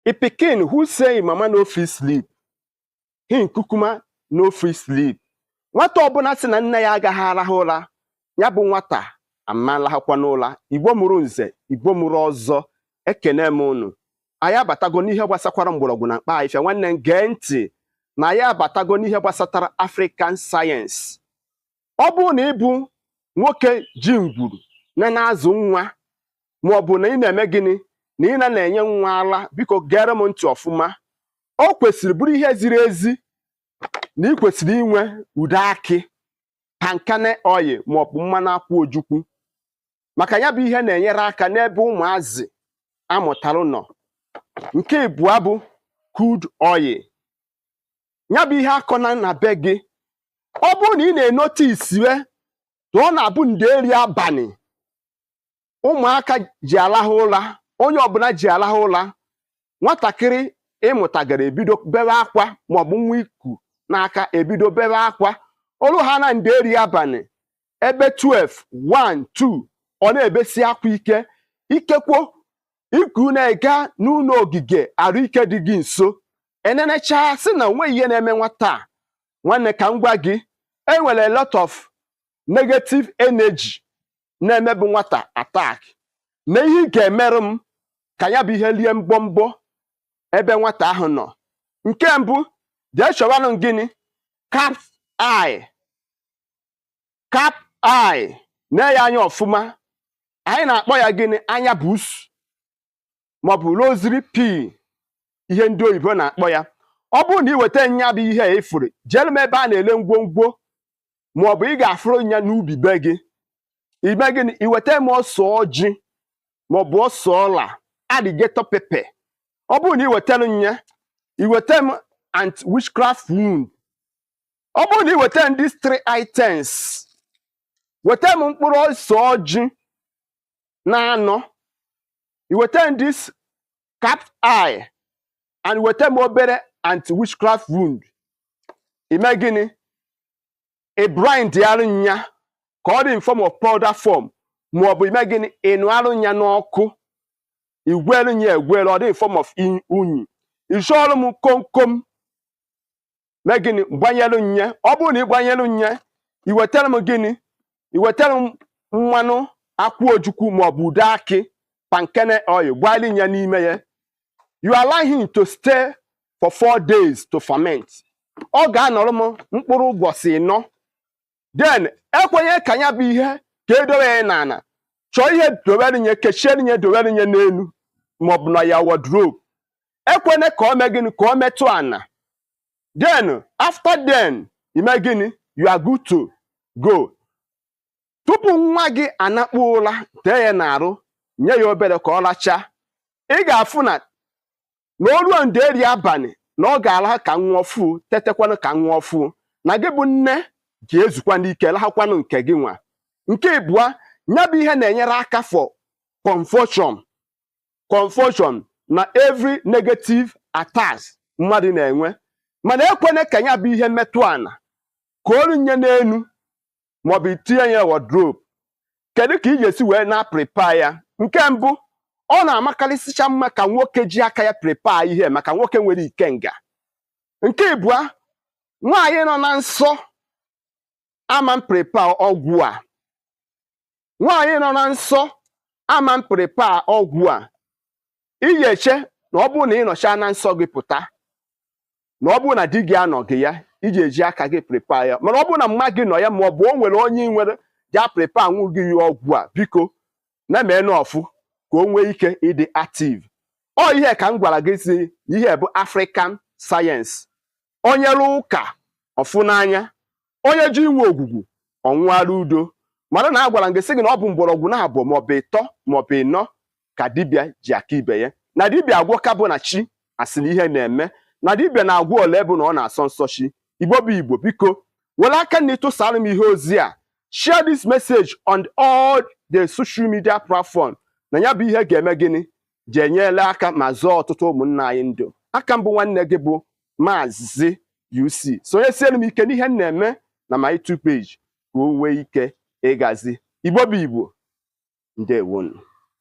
A pikin who say mama no fit sleep, him kukuma no fit sleep. Nwata ọbụla sị na nne ya agaghị arahụ ụra, ya bụ nwata amalahakwa n'ụra. Igbo mụrụ nze, Igbo mụrụ ọzọ, ekene m unu. Anyị abatago n'ihe gbasakwara mgbọrọgwụ na mkpa ife. Nwanne m gee ntị na anyị abatago n'ihe gbasatara African science. Ọ bụrụ na ị bụ nwoke ji ngwuru na-azụ nwa, ma ọ bụ na ị na-eme gịnị na ị na-enye nwa ara, biko gere m ntị ọfụma. O kwesịrị bụrụ ihe ziri ezi na ị kwesịrị inwe ude akị, pankane oil ma ọ bụ mmanụ akwụ ojukwu, maka ya bụ ihe na-enyere aka n'ebe ụmụazị amụtalụ nọ. Nke ịbụọ bụ crude oil. Ya bụ ihe akọna na be gị. Ọ bụrụ na ị na-enotisi na ọ na-abụ nderi abalị ụmụaka ji alahụ ụra, onye ọbụla ji alahụ ụra, nwatakịrị ịmụtagara ebido bebe akwa maọbụ nwa iku n'aka ebido bebe akwa. Olu ha na nderi abalị ebe 12, 1, 2 ọ na-ebesi akwa ike. Ikekwo iku na-ega n'ụlọ ogige arụike dị gị nso, enenecha sị na onwe ihe na-eme nwata a. Nwanne ka m gwa gị, enwere a lot of negative energy na-emebu nwata attack. Na ihe ị ga-emerụ m ka ya bụ ihe lie mgbọmbọ ebe nwata ahụ nọ. Nke mbụ, jee chọwanụ gịnị? Cap eye. Cap eye na-enye anya ọfụma. Anyị na-akpọ ya gịnị? Anya busu maọbụ rosary pea, ihe ndị oyibo na-akpọ ya. Ọ bụrụ na ị weta nya bụ ihe ifuru, jere m ebe a na-ele ngwongwo maọbụ ị ga-afụrụ nya n'ubi be gị. Ime gịnị? Iweta m ọsọ ọjị maọbụ ọsọ ọla, alligator pepper. Ọ bụrụ na ị wetara nya, iweta m anti-witchcraft wound. Ọ bụrụ na ị weta these 3 items, weta m mkpụrụ ọsọ ọjị na anọ, iweta this cap eye, and weta m obere anti-witchcraft wound. Ime gịnị? A blind yarụ nya ka ọ dị in form of powder form, maọbụ ime gịnị? Ịnụ arụ nya n'ọkụ, igwelu nya egwelu, ọ dị in form of unyi. Ịchọọrụ m komkom, mee gịnị? Gbanyelu nya. Ọ bụrụ na ị gbanyelu nya, iwetara m gịnị? Iwetara m mmanụ akwụ ojukwu maọbụ ude akị, pankene oil, gbali nya n'ime ya. You allow him to stay for 4 days to ferment. Ọ ga-anọrọ m mkpụrụ ụbọchị 4. Then ekwenye ka ya bụ ihe ka edowe ya n'ala. Chọọ ihe dowere nye, kechie nye, dowere nye n'elu maọbụ na ya wardrobe. Ekwene ka o mee gịnị? Ka o metụ ana. Then after then, ime gịnị? You are good to go. Tupu nwa gị anakpu ụra, tee ya n'arụ, nye ya obere ka ọ lachaa. Ị ga-afụ na olu nderi abalị na ọ ga-ala ka nwa ọfụ, tetekwanụ ka nwa ọfụ. Na gị bụ nne ga-ezukwa n'ike, lahakwanụ nke gị nwa. Nke ịbụọ, nya bụ ihe na-enyere aka for confusion na every negative attacks mmadụ na-enwe. Mana ekwene ka nya bụ ihe metụ ana, ka olu nye n'enu maọbụ itinye ya wardrobe. Kedu ka ị ga-esi wee na prepare ya? Nke mbụ, ọ na-amakarịsịcha mma ka nwoke ji aka ya prepare ihe, maka nwoke nwere ikenga. Nke ịbụọ, nwaanyị nọ na nsọ ama prepare ọgwụ a. Nwaanyị nọ na nsọ ama prepare ọgwụ a. Ị ga-eche na ọ bụrụ na ị nọcha na nsọ gị pụta, na ọ bụrụ na di gị anọghị ya, ị ga-eji aka gị prepare ya. Mana ọ bụrụ na mma gị nọ ya, ma ọ bụ o nwere onye nwere ja prepare nwụ gị ọgwụ a, biko na-eme n'ọfụ ka o nwee ike ịdị active. Ọ ihe ka m gwara gị si ihe bụ African science. Onye rụ ụka ọfụ n'anya, onye ji inwe ogwugwu ọnwụara udo. Mana na agwara gị sị gị na ọ bụ mgbọrọgwụ na-abụ maọbụ 3 maọbụ 4 ka dibịa ji aka ibe ya. Na dibịa agwọ ka bụ na chi asịrị ihe na-eme. Na dibịa na-agwọ ole bụ na ọ na-asọ nsọ chi. Igbo bụ Igbo, biko were aka na ịtụsara m ihe ozi a. Share this message on all the social media platform. Na ya bụ ihe ga-eme gịnị? Ji enyere aka ma zọọ ọtụtụ ụmụnna anyị ndụ. Aka mbụ nwanne gị bụ Maazị UC. Sonyesiere m ike n'ihe m na-eme na my YouTube page ka o nwee ike ịgazi. Igbo bụ Igbo, ndewonu.